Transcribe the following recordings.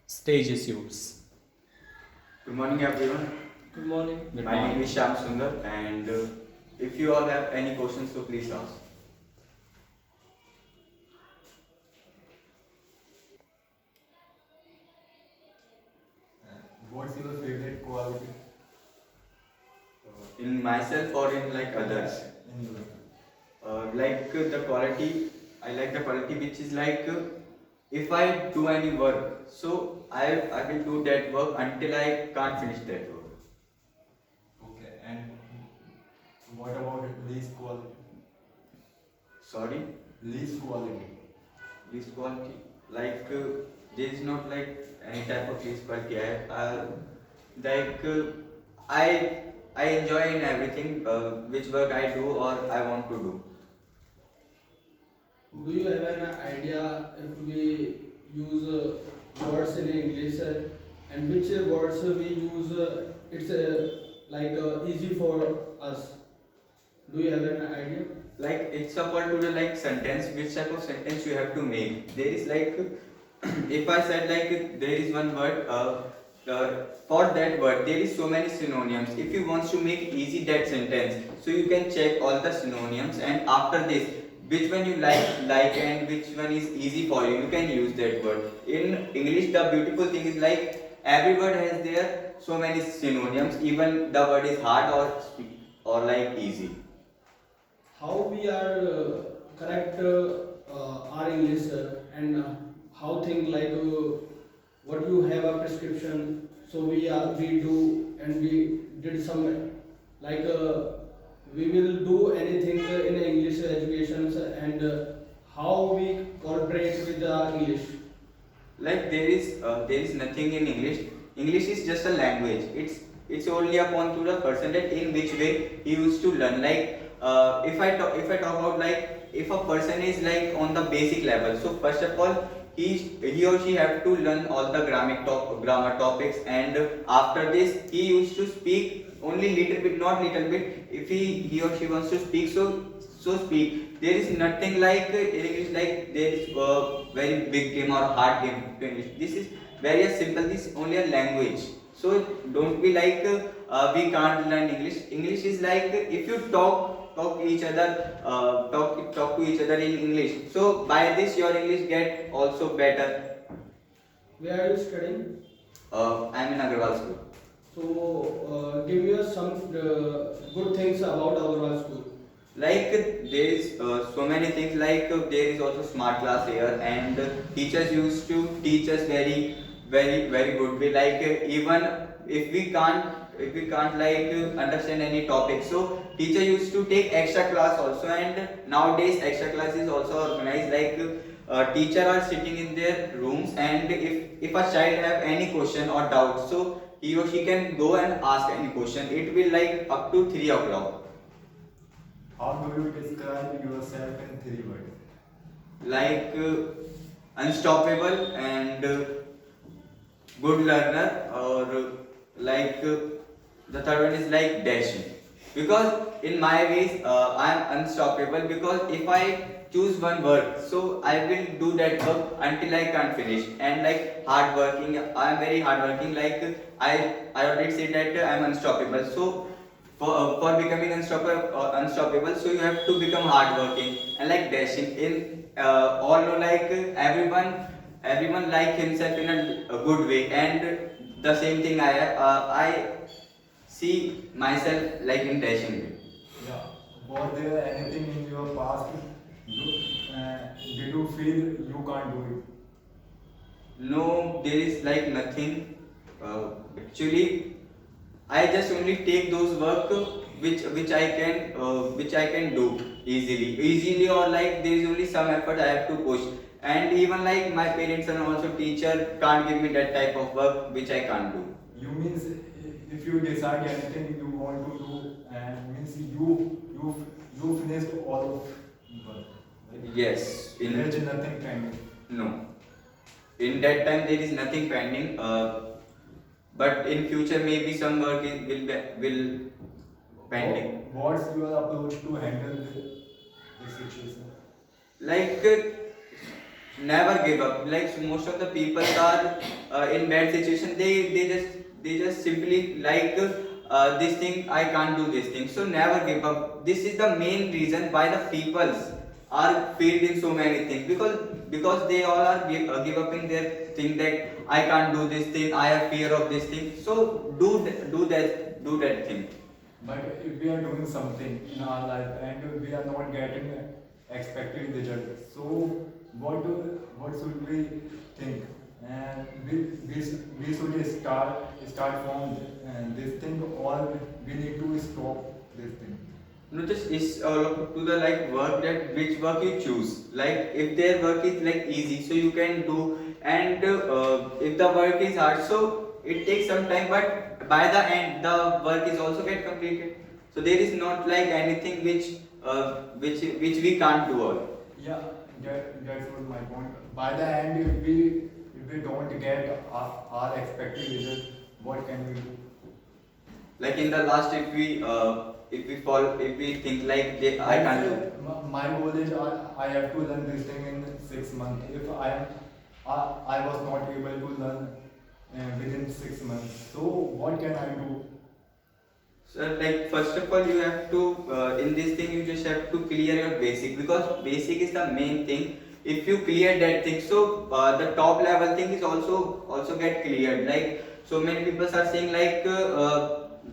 Stage is yours. Good morning, everyone. Good morning. Good My name morning. is Shyam Sundar, and if you all have any questions, so please ask. What's your favorite quality In myself or in like others, in you? the quality, I like the quality which is if I do any work, so I will do that work until I can't finish that work. Okay, and what about least quality? Sorry, Least quality. least quality. There is not like any type of least quality. Like uh, I I enjoy in everything which work I do or I want to do. Do you have an idea if we use words in English and which words we use? It's easy for us. Do you have an idea? Like it's about to the like sentence, which type of sentence you have to make. There is if I said there is one word, for that word there is so many synonyms. If you want to make easy that sentence, so you can check all the synonyms, and after this which one you like and which one is easy for you, you can use that word. In English, the beautiful thing is like every word has there so many synonyms, even the word is hard or like easy. How we are correct our English and how things what you have a prescription, so we do and we did some like we will do anything in English education and how we cooperate with the English. Like there is nothing in English. English is just a language. It's only upon to the person that in which way he used to learn. If I talk about like if a person is like on the basic level, so first of all he or she have to learn all the grammar topics, and after this he used to speak only little bit, not little bit. If he or she wants to speak, so speak. There is nothing like in English like there is a very big game or hard game to English. This is very simple. This is only a language. So don't be we can't learn English. English is like if you talk each other, talk to each other in English. So by this your English get also better. Where are you studying? I'm in Agarwal school. So give me some good things about our school. Like there is so many things there is also smart class here, and teachers used to teach us very good way. Even if we can't understand any topic, so teacher used to take extra class also. And nowadays extra class is also organized teacher are sitting in their rooms, and if a child have any question or doubt, so he or she can go and ask any question. It will like up to 3 o'clock. How do you describe yourself in three words? like Unstoppable and good learner, or the third one is like dashing. Because in my ways I am unstoppable, because if I choose one work, so I will do that work until I can't finish. And like hard working, I am very hard working. I already said that I am unstoppable. So for becoming unstoppable, so you have to become hardworking. And like dashing, in all know everyone like himself in a good way. And the same thing I see myself like in dashing way. Yeah. Was there anything in your past did you feel you can't do it? No, there is like nothing. Actually, I just only take those work which I can do easily, or like there is only some effort I have to push. And even like my parents and also teacher can't give me that type of work which I can't do. You means if you decide anything you want to do, and means you finished all of work. Right? Yes, There is nothing pending. no, in that time there is nothing pending. But in future maybe some work will pending. What's your approach to handle this situation? Like never give up. Like so most of the people are in bad situation, they just simply like this thing I can't do this thing, so never give up. This is the main reason why the peoples are failed in so many things, because they all are give up in their thing that I can't do this thing, I have fear of this thing. So do that thing. But if we are doing something in our life and we are not getting expected result, so what should we think? And we should start from this thing, or we need to stop this thing. No, just it's all up to the like work, that which work you choose. Like if their work is like easy, so you can do, and if the work is hard, so it takes some time. But by the end, the work is also get completed. So there is not like anything which we can't do all. Yeah, that's what my point. By the end, if we don't get our expected result, what can we do? Like in the last, if we think like I can't do. My goal is I have to learn this thing in 6 months. If I was not able to learn within 6 months, so what can I do? So like first of all you have to in this thing you just have to clear your basic, because basic is the main thing. If you clear that thing, so the top level thing is also get cleared. Like so many people are saying like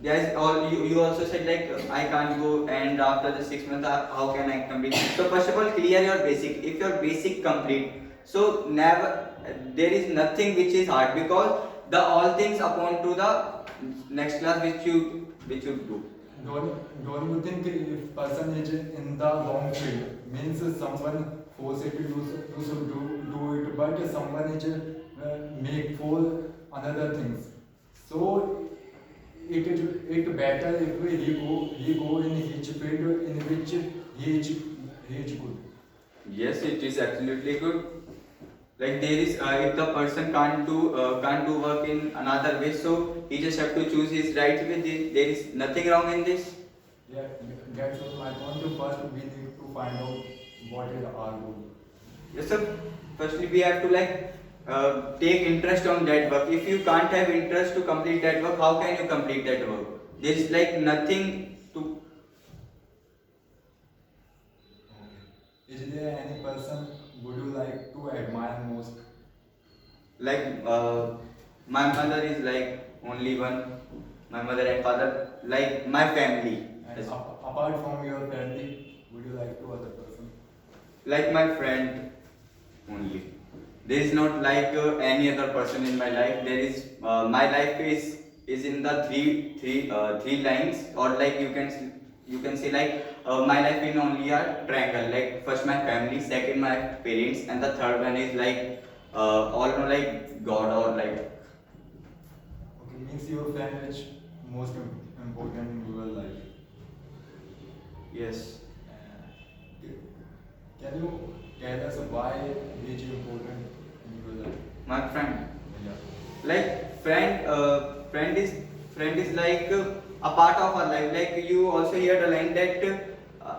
there's all you also said like I can't go, and after the 6 months how can I complete? So first of all clear your basic. If your basic complete, so never there is nothing which is hard, because the all things upon to the next class which you do. Don't you think if person is in the wrong field, means someone force it to you should do it, but someone is make for another things. So it better if he go in his field in which he is good. Yes, it is absolutely good. Like there is if the person can't do work in another way, so he just have to choose his right way. There is nothing wrong in this. Yeah, that's what my point. First, we need to find out what is our goal. Yes, sir. Firstly, we have to like take interest on that work. If you can't have interest to complete that work, how can you complete that work? There is like nothing to. Is there any person would you like to admire most? Like my mother is like only one. My mother and father, like my family. And apart from your family, would you like to other person? Like my friend only. There is not like any other person in my life. There is my life is in the three lines, or like you can say like my life in only a triangle. Like first my family, second my parents, and the third one is like all know like God, or like. Okay, means your friend is most important in your life. Yes. Uh, can you tell us why he is important in your life? My friend. Yeah. Like friend is like a part of our life. Like you also hear the line that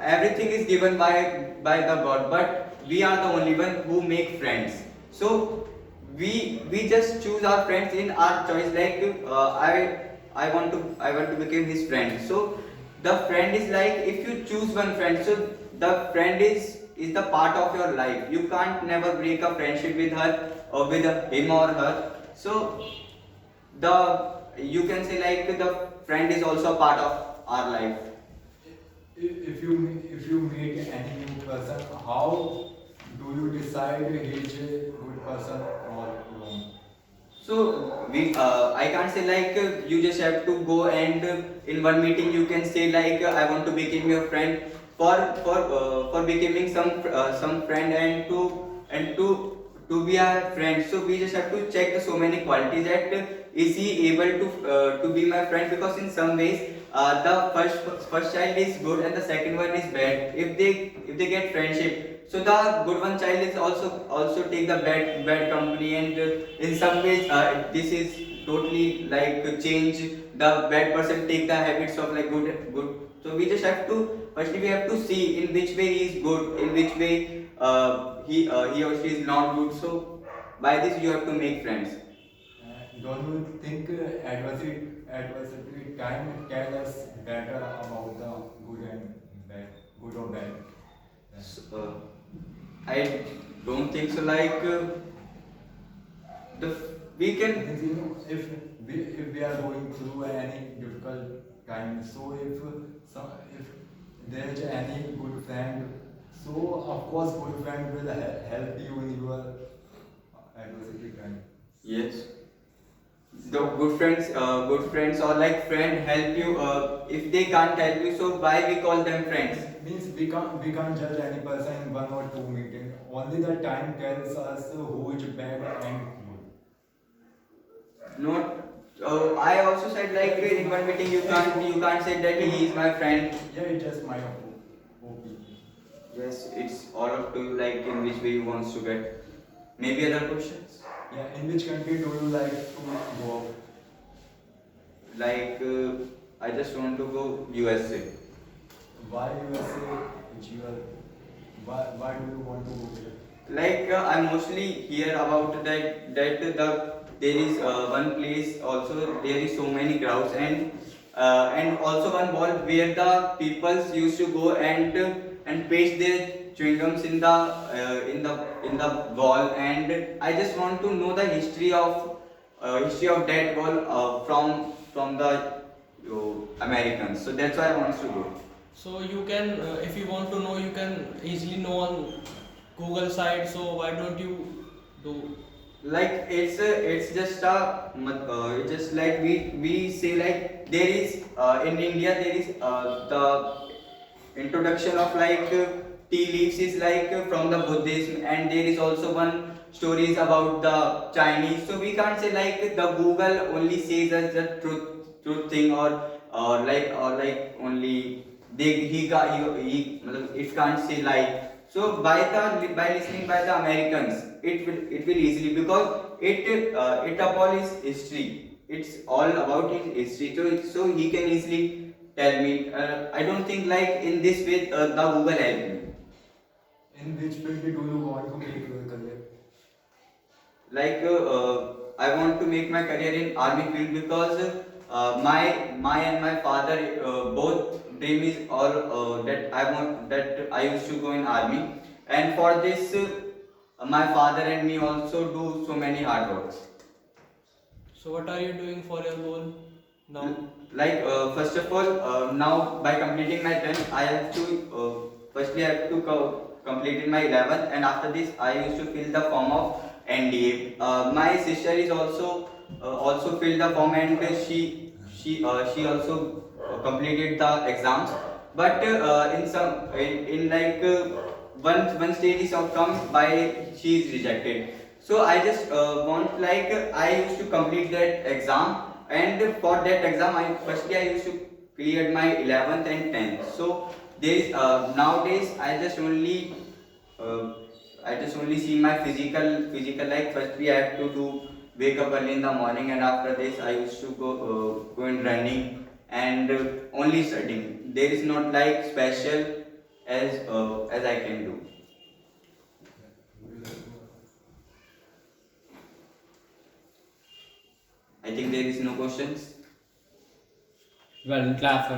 everything is given by the God, but we are the only one who make friends. So we just choose our friends in our choice. Like I want to become his friend. So the friend is like, if you choose one friend, so the friend is the part of your life. You can't never break a friendship with her or with him or her. So the you can say like the friend is also a part of our life. If you meet any new person, how do you decide he is a good person or wrong? So I can't say like you just have to go and in one meeting you can say like I want to become your friend. For becoming some friend and to be a friend, so we just have to check the so many qualities that is he able to be my friend, because in some ways the first child is good and the second one is bad. If they get friendship, so the good one child is also take the bad company, and in some ways this is totally like change the bad person take the habits of like good. So we just have to firstly we have to see in which way he is good, in which way he or she is not good. So by this you have to make friends. Don't you think adversity can tell us better about the good and bad, good or bad? So, I don't think so. Like the we can. Means, you know, if we are going through any difficult time, so if there is any good friend, so of course good friend will help you in your adversity time. Yes. The good friends or like friend help you. If they can't help you, so why we call them friends? Means we can't judge any person in 1 or 2 meetings. Only the time tells us who is bad and good. Not. I also said like in one meeting you can't say that he is my friend. Yeah, it's just my opinion. Yes, it's all up to you. Like in which way you wants to get. Maybe other questions. Yeah, in which country do you like to go? Like I just want to go USA. Why USA? Which you are, why do you want to go there? Like I mostly hear about there is one place also there is so many crowds and also one wall where the peoples used to go and paste their chewing gums in the wall, and I just want to know the history of that wall from the Americans. So that's why I want to go. So you can, if you want to know, you can easily know on Google site. So why don't you do? Like it's just it's just like we say like there is in India there is the introduction of like tea leaves is like from the Buddhism, and there is also one stories about the Chinese. So we can't say like the Google only says us the truth thing, or like only it can't say like. So by listening by the Americans, it will easily, because it all is history. It's all about his history. So he can easily tell me. I don't think like in this way the Google help me. In which field do you want to make your career? Like I want to make my career in army field, because my and my father both dream is all that I used to go in army, and for this my father and me also do so many hard works. So what are you doing for your goal now? Like first of all, now by completing my 10th, I have to firstly I have to complete my 11th, and after this I used to fill the form of NDA. My sister is also filled the form, and she also completed the exams. But in like one stage is come by she is rejected. So I just want like I used to complete that exam, and for that exam I used to clear my 11th and 10th. So there is nowadays I just only see my physical, like firstly I have to do wake up early in the morning, and after this I used to go in running, and only studying. There is not like special as I can do. I think there is no questions. Well, clap for